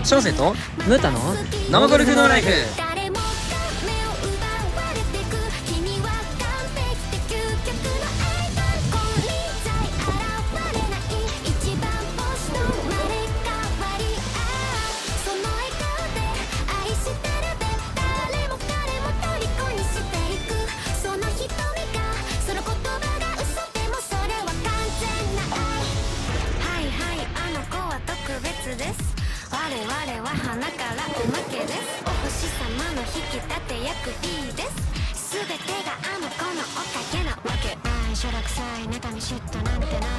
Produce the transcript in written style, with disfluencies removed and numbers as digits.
小生とムータの生ゴルフノーライフ。誰もが目を奪われてく君は完璧で究極のアイドルこれじゃ現れない一番星の生まれ変わりその笑顔で愛してるべ誰も彼も虜にしていくその瞳がその言葉が嘘でもそれは完全な愛はいはいあの子は特別です我々は花からおまけですお星様の引き立て役 B です全てがあの子のおかげなわけないしょらくさい妬み嫉妬なんてない